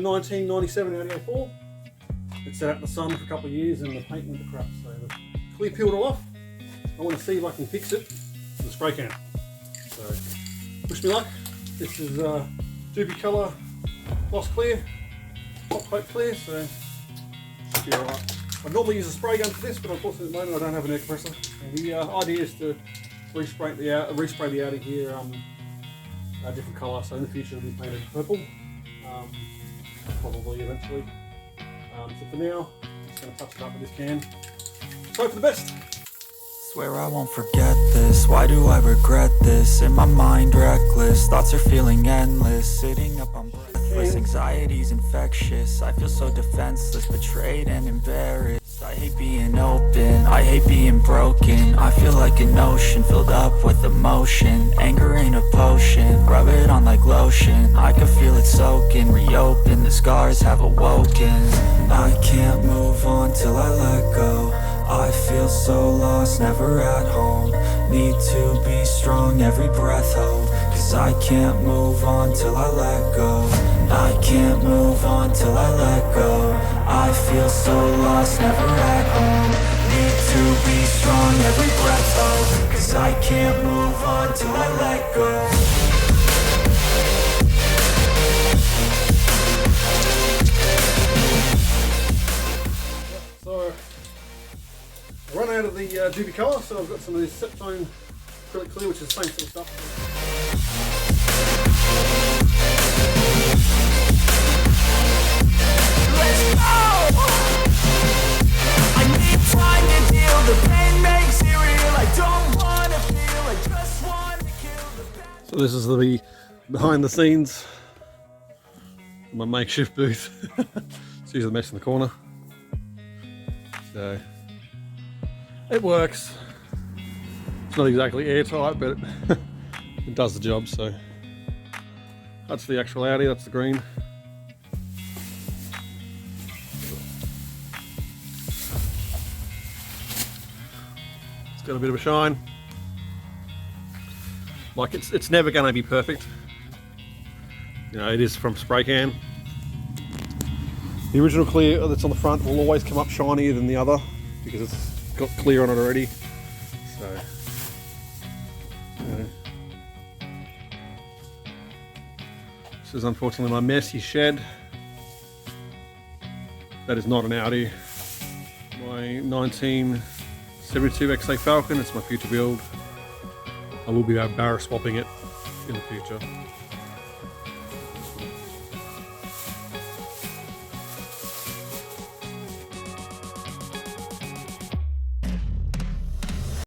1997 Audi A4. It sat out in the sun for a couple of years and the paint went to crap, so the clear peeled it off. I want to see if I can fix it with a spray can. So, wish me luck. This is Doobie Colour gloss clear, top coat clear, so should be alright. I normally use a spray gun for this, but unfortunately at the moment I don't have an air compressor. And the idea is to respray the Audi here a different colour, so in the future it'll be painted purple, probably eventually. So for now, I'm just going to touch it up with this can. Hope for the best. Swear I won't forget this, why do I regret this? In my mind reckless, thoughts are feeling endless. Sitting up on breathless, anxiety's infectious. I feel so defenseless, betrayed and embarrassed. I hate being open, I hate being broken. I feel like an ocean filled up with emotion. Anger ain't a potion, rub it on like lotion. I can feel it soaking, reopen, the scars have awoken. I can't move on till I let go. I feel so lost, never at home. Need to be strong, every breath hold. Cause I can't move on till I let go. I can't move on till I let go. I feel so lost, never at home. Need to be strong, every breath hold. Cause I can't move on till I let go. So, I run out of the Doobie Colour, so I've got some of this Septone acrylic clear, which is the same sort of stuff. Let's go! I need time to deal, the pain makes it real. I don't wanna feel, I just wanna kill the pain. So this is the behind the scenes, my makeshift booth. It's usually the mess in the corner. So it works. It's not exactly airtight, but it does the job. So that's the actual Audi, that's the green. It's got a bit of a shine. Like it's never going to be perfect. You know, it is from spray can. The original clear that's on the front will always come up shinier than the other because it's got clear on it already. So, you know. This is unfortunately my messy shed. That is not an Audi. My 1972 XA Falcon, it's my future build. I will be barra swapping it in the future.